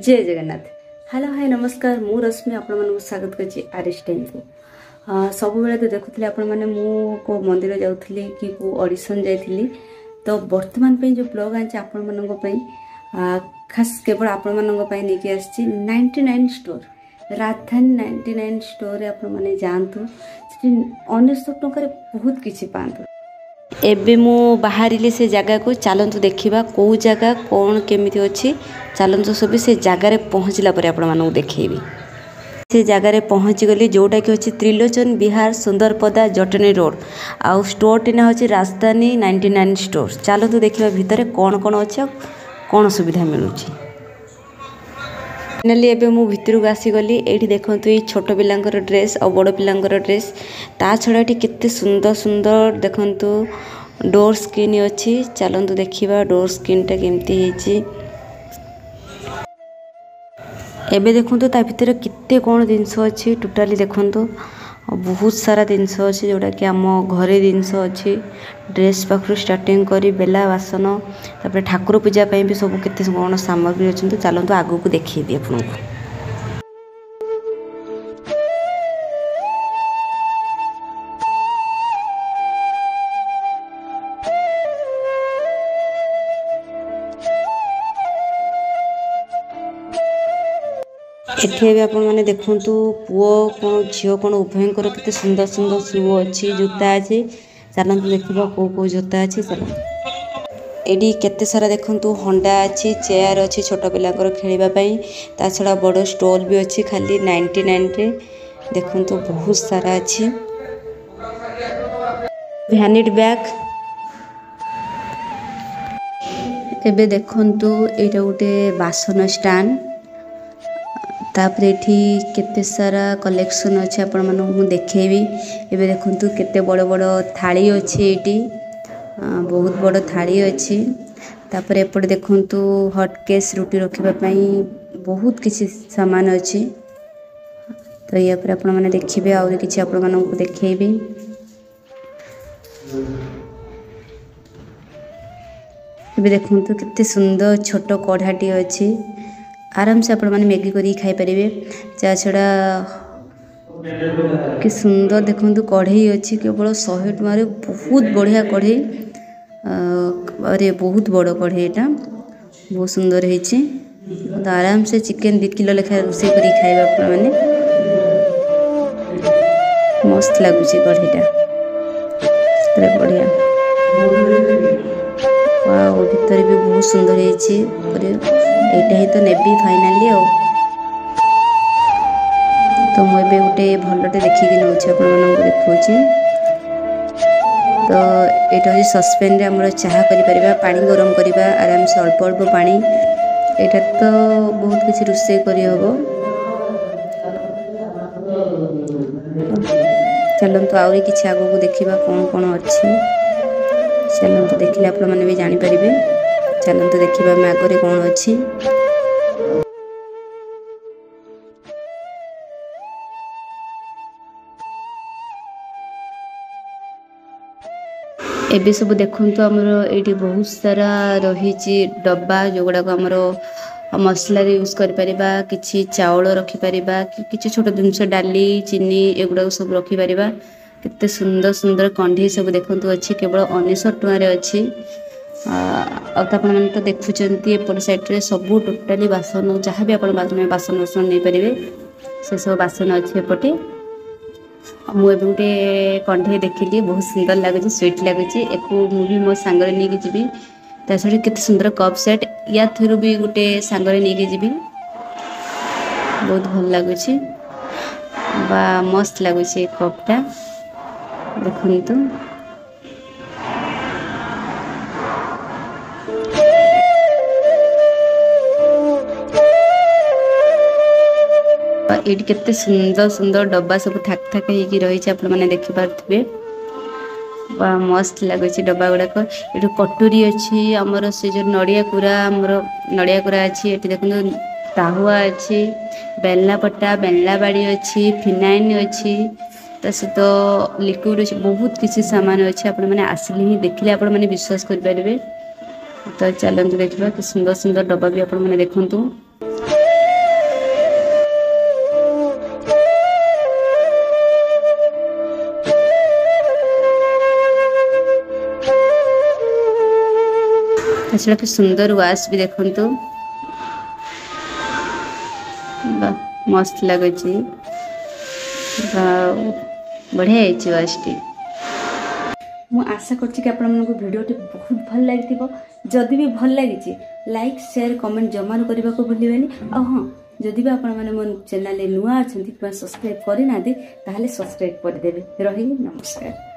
जय Jagannath. Hello hi नमस्कार, मु रश्मि आपण मानक स्वागत करछि आरएस टाइम को। सब बेले तो देखुथले आपण माने मु को मंदिर जाउथली कि को ऑडिशन जाइथली। तो वर्तमान पे जो ब्लॉग आछि आपण मानक पई खास केवल आपण मानक पई नेकी आछि 99 स्टोर राजधानी 99 स्टोर रे आपण माने जानतु 1900 टका रे बहुत किछि पांतु। एबे मु बाहरिले से जगह को चलतु देखा कौ जगह कौन केमिति अच्छी चलतु सब से जगार पहुँचला पर आपण मानू देखेबी। से जगार पहुँची गली जोटा कि अच्छी त्रिलोचन विहार सुंदरपदा जटनी रोड आउ स्टोर टी ना हूँ राजधानी 99 स्टोर। चलतु देखा भितर कौन कौन अच्छे कौन सुविधा मिलूँ। फाइनाली एबे मु भितर आसीगली। ये देखो ये छोट पिलांकर ड्रेस और बड़ पिलांकर ड्रेस ता छड़ा ये केते सुंदर सुंदर देखंतु डोर स्क्रीन अच्छी। चलतु देखा डोर स्क्रीन टा केमती है। एबे देखंतु ता भितर केते कौन जिनस अच्छी टोटाली देखंतु बहुत सारा जिनस अच्छी जोड़ा कि आम घरे जिनस अच्छी ड्रेस पाखु स्टार्टिंग करी बेला बासन तापर ठाकुर पूजा भी सब केते कौन सामग्री अच्छे। चलतु आगू को देखिए दिए आपको। एठे भी आपण माने देखंतु पुओ कोन झियो कोन उभयंकर केते सुंदर सुंदर शू अच्छी जूता अच्छी। चलतु देखा को को जूता अच्छी। चल एडी केते सारा देखंतु होंडा अच्छी चेयर अच्छी छोट पिलाकर खेलिबा पई। ता छडा बड़ स्टॉल भी अच्छी खाली 99 रे देखंतु बहुत सारा अच्छी। वैनिटी बैग एबे देखंतु एटा गोटे बासन स्टैंड तापर एठी केते सारा कलेक्शन अच्छे आपण मानू मु देखेबी। एबे देखंतु केते बड़ बड़ थाली अच्छी एटी बहुत बड़ थाली अच्छी। तापर एपटे देखंतु हॉट केस रुटी रखिबा पई बहुत किछि सामान अच्छी। तो या पर आपण माने देखिबे और किछि आपण मानू को देखेबी। एबे देखंतु केते सुंदर छोट कढ़ाटी अच्छी। आराम से आपण माने मैगी करी खाई परिबे। चा छड़ा कि सुंदर देखंतु कढ़ई अच्छी केवल 100 टका रे बहुत बढ़िया कढ़ई। अरे बहुत बड़ कढ़ई एटा बहुत सुंदर ହେଇଛି। तो आराम से चिकन 2 किलो लेखा रोसे करी खाइबा आपण माने मस्त लागुची कढ़ईटा पूरा बढ़िया। वाओ भीतर भी बहुत सुंदर ହେଇଛି। एटा ही तो नेबी फाइनाली आ तो मुझे गोटे भलटे देखिक नौ देखा। तो यहाँ हूँ सस्पेन रे आम चाह कर पानी गरम करवा आराम से अल्प अल्प पानी यहाँ तो बहुत किसी रोषे करहब। चलतु आहरी किसी आगू देखा कौन कौन अच्छी। चलतु देखिले आप भी जानीपारे। चलतु देखा आगे कौन अच्छी। एबे सब देखंतु हमर एठी बहुत सारा रही डब्बा जो गुड़ा आमर मसला यूज कर परिबा किछि चावल रखि परिबा किछि छोट जिनस डाली चीनी एगुड़ा सब रखि परिबा। केते सुंदर सुंदर कंढी सब देखंतु अच्छी केवल 1900 टका रे अच्छी। आपण माने तो देखुचंती एपट साइड रे सब टोटली बासन जहाँ भी आपण बासन बासन नहीं पारे से सब बासन अच्छी एपटे। मुझे गोटे कंढे देखिली बहुत सुंदर लगुच स्वीट लगुच। एको मुझे मो सांगरे नहीं जीवी ता छड़ी केते सुंदर कप सेट या थ्रू भी गोटे सांगरे नहीं जीवी बहुत भल लगुच बा मस्त लगुच कपटा देखंतु। ये केते सुंदर सुंदर डब्बा सब थाक थाक होगी रही मैंने देखिपे बा मस्त लगुच डब्बा गुड़ाक। ये कटोरी अच्छी आमर से जो नड़िया कुरा आमर नड़िया कुरा अच्छी। ये देखो ताहुआ अच्छी बेलना पट्टा बेलना बाड़ी अच्छी फिनाइन अच्छी ता सहित लिक्विड अच्छी बहुत किसी सामान अच्छी। आपण मैंने आसिले ही देखिले आपण मैंने विश्वास करेंगे। तो चलते देखा कि सुंदर सुंदर डब्बा भी आपण मैंने देखंतु। अच्छा कि सुंदर वाश भी देखंतु मस्त लगे बढ़िया है वाशटी। मु आशा करछि कि आपण मनकु वीडियोटी बहुत भल लागिथिबो। जदि भी भल लागिछि लाइक शेयर कमेंट जमार करबा को भूलिबेनी। आ हां जदि भी आपण माने मन चैनल नुआ अछंती किबा सब्सक्राइब करि ना दे ताहाले सब्सक्राइब कर देबे। रही नमस्कार।